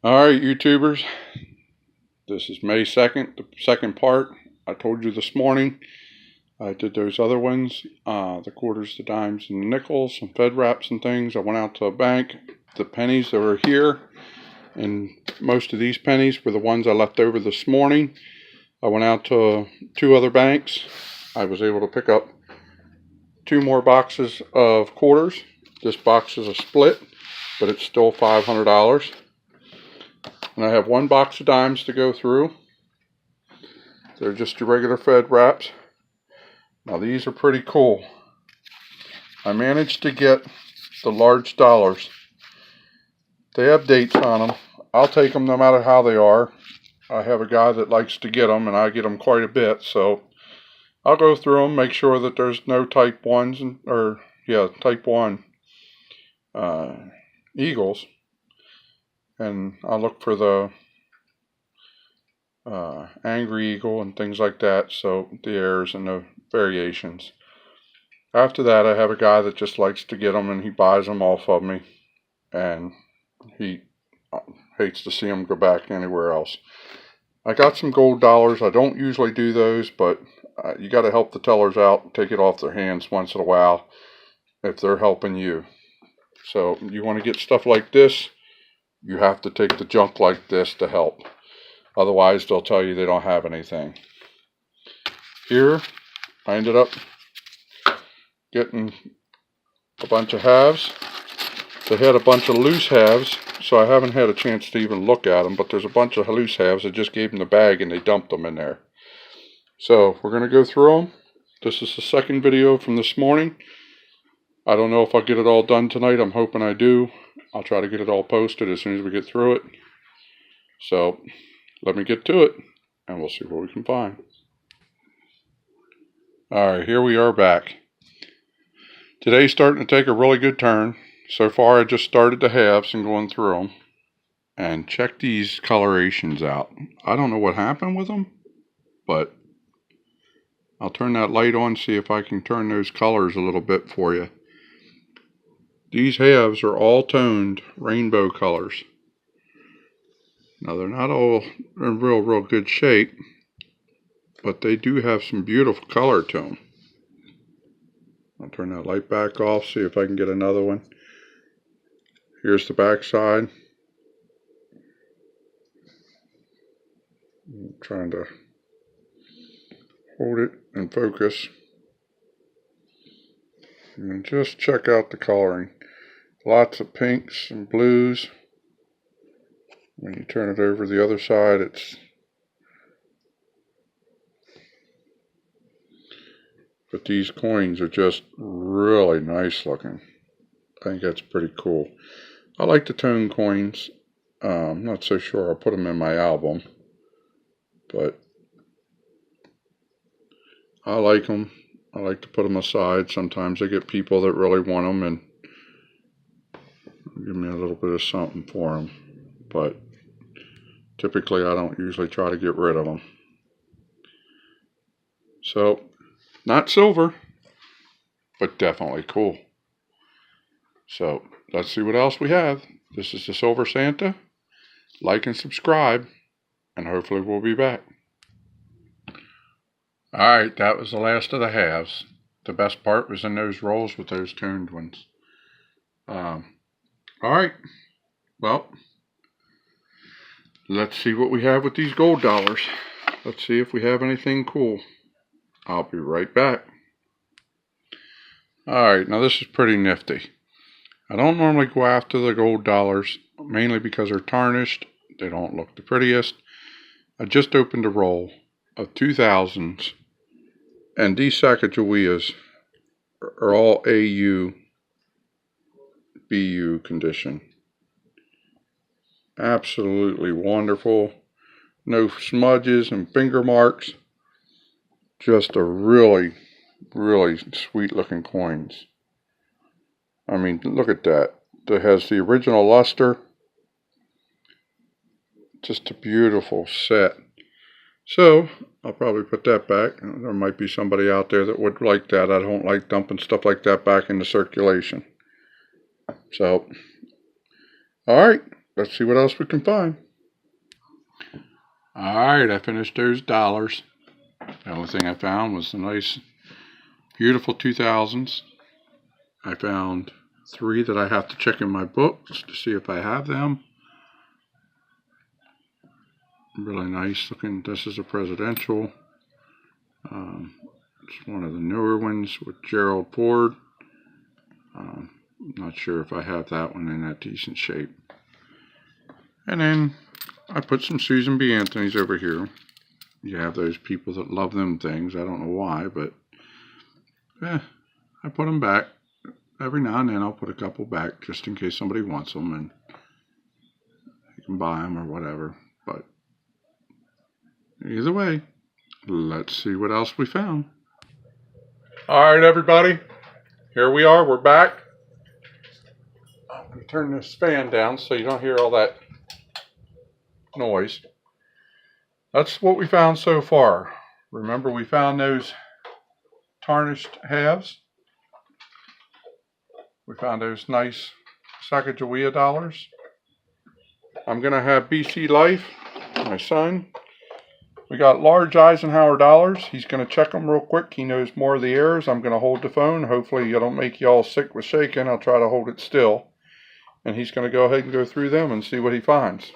Alright, YouTubers, this is May 2nd, the second part. I told you this morning I did those other ones, the quarters, the dimes, and the nickels, some Fed wraps and things. I went out to a bank. The pennies that were here, and most of these pennies were the ones I left over this morning. I went out to two other banks. I was able to pick up two more boxes of quarters. This box is a split, but it's still $500. And I have one box of dimes to go through. They're just your regular Fed wraps. Now these are pretty cool. I managed to get the large dollars. They have dates on them. I'll take them no matter how they are. I have a guy that likes to get them, and I get them quite a bit. So I'll go through them, make sure that there's no type 1s, type 1 eagles. And I'll look for the angry eagle and things like that, so the errors and the variations. After that, I have a guy that just likes to get them, and he buys them off of me, and he hates to see them go back anywhere else. I got some gold dollars. I don't usually do those, but you got to help the tellers out and take it off their hands once in a while if they're helping you. So you want to get stuff like this, you have to take the junk like this to help. Otherwise, they'll tell you they don't have anything. Here, I ended up getting a bunch of halves. They had a bunch of loose halves, so I haven't had a chance to even look at them, but there's a bunch of loose halves. I just gave them the bag and they dumped them in there. So we're going to go through them. This is the second video from this morning. I don't know if I'll get it all done tonight. I'm hoping I do. I'll try to get it all posted as soon as we get through it. So let me get to it, and we'll see what we can find. Alright, here we are back. Today's starting to take a really good turn. So far, I just started the halves and going through them. And check these colorations out. I don't know what happened with them, but I'll turn that light on, see if I can turn those colors a little bit for you. These halves are all toned rainbow colors. Now they're not all in real good shape, but they do have some beautiful color to them. I'll turn that light back off, see if I can get another one. Here's the back side. I'm trying to hold it and focus. And just check out the coloring. Lots of pinks and blues. When you turn it over the other side, but these coins are just really nice looking. I think that's pretty cool. I like the tone coins. I'm not so sure I'll put them in my album, but I like them. I like to put them aside. Sometimes I get people that really want them and give me a little bit of something for them, but typically I don't usually try to get rid of them. So, not silver, but definitely cool. So, let's see what else we have. This is the Silver Santa. Like and subscribe, and hopefully we'll be back. Alright, that was the last of the halves. The best part was in those rolls with those toned ones. Alright, well, let's see what we have with these gold dollars. Let's see if we have anything cool. I'll be right back. Alright, now this is pretty nifty. I don't normally go after the gold dollars, mainly because they're tarnished. They don't look the prettiest. I just opened a roll of 2000s, and these Sacagaweas are all AU, BU condition. Absolutely wonderful. No smudges and finger marks. Just a really sweet looking coins. I mean, look at that. That has the original luster. Just a beautiful set. So, I'll probably put that back. There might be somebody out there that would like that. I don't like dumping stuff like that back into circulation. So, alright. let's see what else we can find. Alright, I finished those dollars. The only thing I found was the nice, beautiful 2000s. I found 3 that I have to check in my books to see if I have them. Really nice looking. This is a presidential. It's one of the newer ones with Gerald Ford. Not sure if I have that one in that decent shape. And then I put some Susan B. Anthony's over here. You have those people that love them things. I don't know why, but I put them back. Every now and then I'll put a couple back just in case somebody wants them and you can buy them or whatever. But either way, let's see what else we found. Alright, everybody. Here we are. We're back. I'm going to turn this fan down so you don't hear all that noise. That's what we found so far. Remember, we found those tarnished halves. We found those nice Sacagawea dollars. I'm going to have BC Life, my son. We got large Eisenhower dollars. He's going to check them real quick. He knows more of the errors. I'm going to hold the phone. Hopefully, I don't make you all sick with shaking. I'll try to hold it still. And he's going to go ahead and go through them and see what he finds.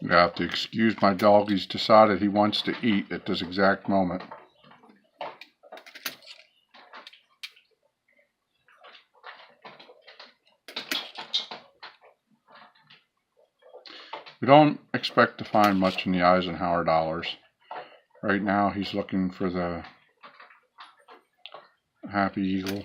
You have to excuse my dog. He's decided he wants to eat at this exact moment. We don't expect to find much in the Eisenhower dollars. Right now he's looking for the Happy Eagle.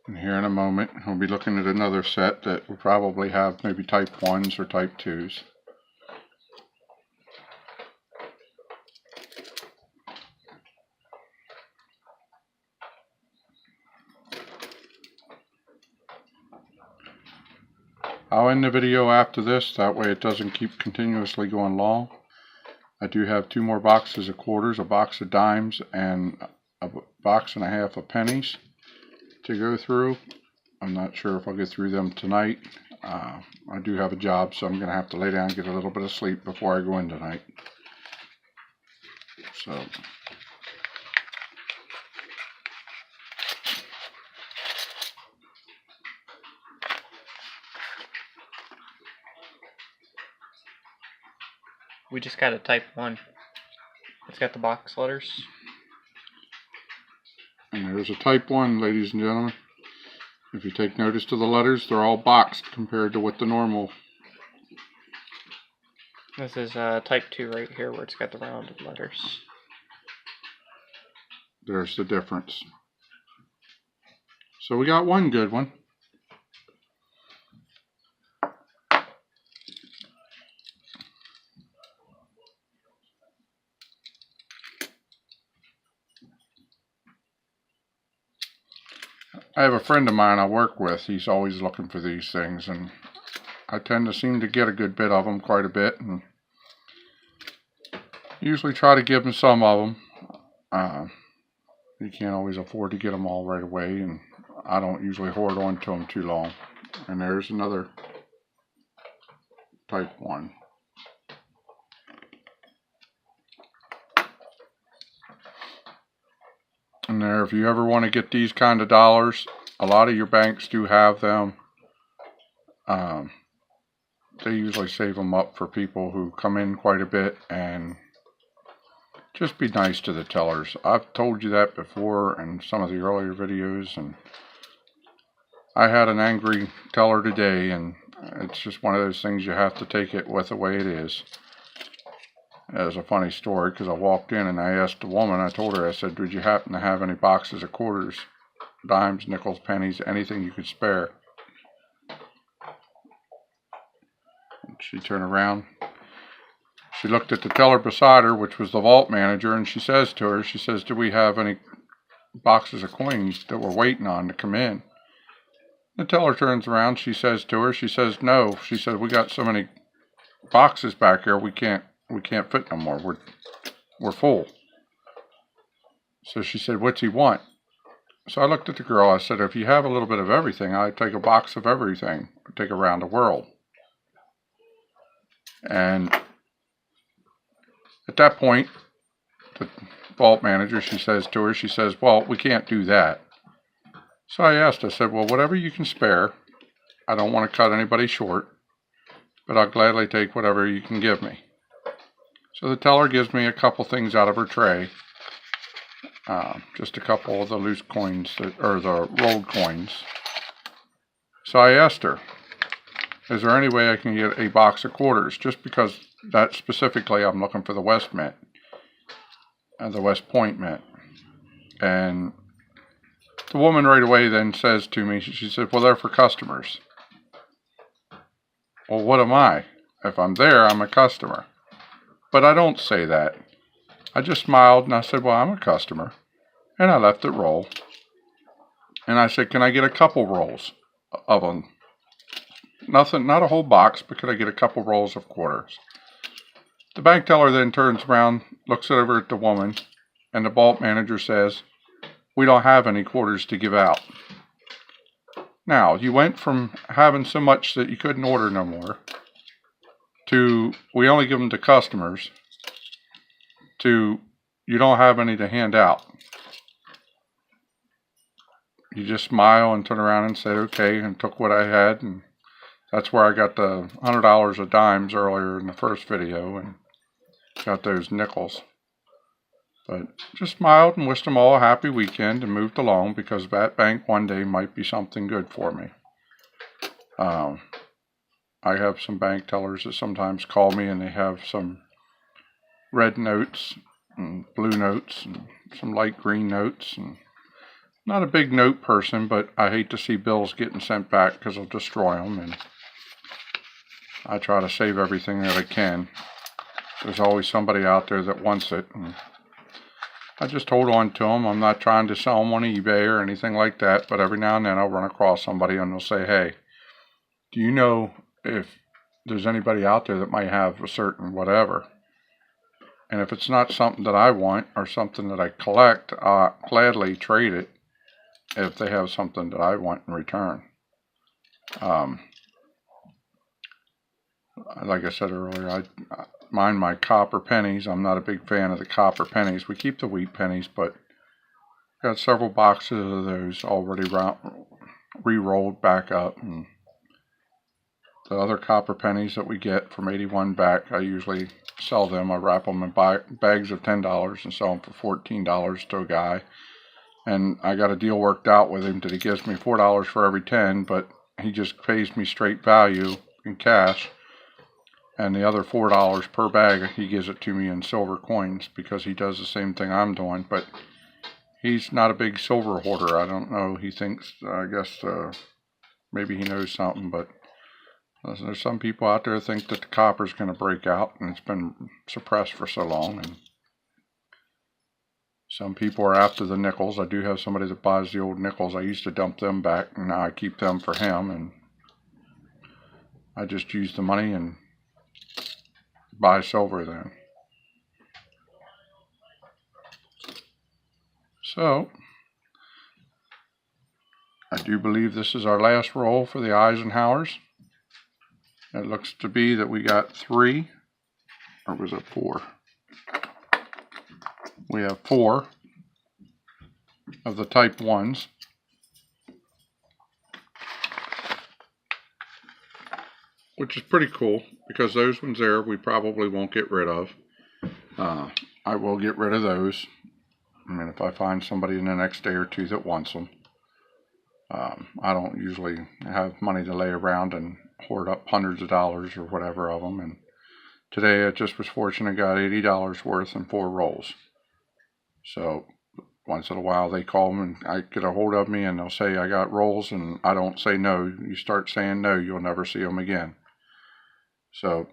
And here in a moment, we'll be looking at another set that will probably have maybe type 1s or type 2s. I'll end the video after this, that way it doesn't keep continuously going long. I do have 2 more boxes of quarters, a box of dimes, and a box and a half of pennies to go through. I'm not sure if I'll get through them tonight. I do have a job, so I'm going to have to lay down and get a little bit of sleep before I go in tonight. So we just got a type 1. It's got the box letters. And there's a type 1, ladies and gentlemen. If you take notice to the letters, they're all boxed compared to what the normal. This is type 2 right here where it's got the rounded letters. There's the difference. So we got one good one. I have a friend of mine I work with. He's always looking for these things, and I tend to seem to get a good bit of them, quite a bit, and usually try to give him some of them. You can't always afford to get them all right away, and I don't usually hoard on to them too long. And there's another type 1. And there, if you ever want to get these kind of dollars, a lot of your banks do have them. they usually save them up for people who come in quite a bit, and just be nice to the tellers. I've told you that before in some of the earlier videos, and I had an angry teller today, and it's just one of those things you have to take it with the way it is. It was a funny story because I walked in and I asked the woman, I told her, I said, "Did you happen to have any boxes of quarters, dimes, nickels, pennies, anything you could spare?" And she turned around. She looked at the teller beside her, which was the vault manager, and she says to her, she says, "Do we have any boxes of coins that we're waiting on to come in?" The teller turns around, she says to her, she says, "No." She said, "We got so many boxes back here, we can't fit no more. We're full." So she said, "What's he want?" So I looked at the girl, I said, "If you have a little bit of everything, I'd take a box of everything. I'd take around the world." And at that point, the vault manager, she says to her, she says, "Well, we can't do that." So I asked, I said, "Well, whatever you can spare. I don't want to cut anybody short, but I'll gladly take whatever you can give me." So the teller gives me a couple things out of her tray. Just a couple of the loose coins, or the rolled coins. So I asked her, "Is there any way I can get a box of quarters?" Just because that specifically I'm looking for the West Mint. The West Point Mint. And the woman right away then says to me, she said, "Well, they're for customers." Well, what am I? If I'm there, I'm a customer. But I don't say that. I just smiled and I said, "Well, I'm a customer." And I left it roll. And I said, "Can I get a couple rolls of them? Nothing, not a whole box, but could I get a couple rolls of quarters?" The bank teller then turns around, looks over at the woman, and the vault manager says, "We don't have any quarters to give out." Now, you went from having so much that you couldn't order no more, to we only give them to customers, to you don't have any to hand out. You just smile and turn around and said, "Okay," and took what I had, and that's where I got the $100 of dimes earlier in the first video, and got those nickels. But just smiled and wished them all a happy weekend and moved along, because that bank one day might be something good for me. I have some bank tellers that sometimes call me, and they have some red notes and blue notes and some light green notes. And not a big note person, but I hate to see bills getting sent back because I'll destroy them, and I try to save everything that I can. There's always somebody out there that wants it, and I just hold on to them. I'm not trying to sell them on eBay or anything like that, but every now and then I'll run across somebody and they'll say, "Hey, do you know if there's anybody out there that might have a certain whatever?" And if it's not something that I want or something that I collect, I'll gladly trade it if they have something that I want in return. Like I said earlier, I mind my copper pennies. I'm not a big fan of the copper pennies. We keep the wheat pennies, but got several boxes of those already re-rolled back up. And the other copper pennies that we get from 81 back, I usually sell them. I wrap them in bags of $10 and sell them for $14 to a guy. And I got a deal worked out with him that he gives me $4 for every 10, but he just pays me straight value in cash. And the other $4 per bag, he gives it to me in silver coins, because he does the same thing I'm doing. But he's not a big silver hoarder. I don't know. He thinks, I guess, maybe he knows something. But there's some people out there who think that the copper's going to break out, and it's been suppressed for so long. And some people are after the nickels. I do have somebody that buys the old nickels. I used to dump them back, and now I keep them for him. And I just use the money and buy silver then. So, I do believe this is our last roll for the Eisenhowers. It looks to be that we got 3, or was it 4? We have 4 of the type 1s. which is pretty cool because those ones there we probably won't get rid of. I will get rid of those. I mean, if I find somebody in the next day or two that wants them. I don't usually have money to lay around and hoard up hundreds of dollars or whatever of them. And today I just was fortunate, got $80 worth in 4 rolls. So once in a while they call them and I get a hold of me and they'll say I got rolls, and I don't say no. You start saying no, you'll never see them again. So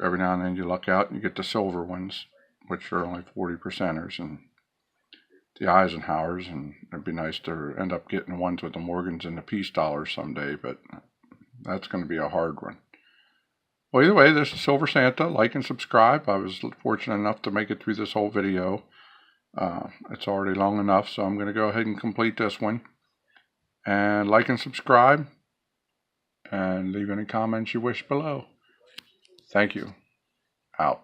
every now and then you luck out and you get the silver ones, which are only 40%ers, and the Eisenhowers, and it'd be nice to end up getting ones with the Morgans and the Peace dollars someday, but that's going to be a hard one. Well, either way, this is Silver Santa. Like and subscribe. I was fortunate enough to make it through this whole video. It's already long enough, so I'm going to go ahead and complete this one. And like and subscribe, and leave any comments you wish below. Thank you. Out.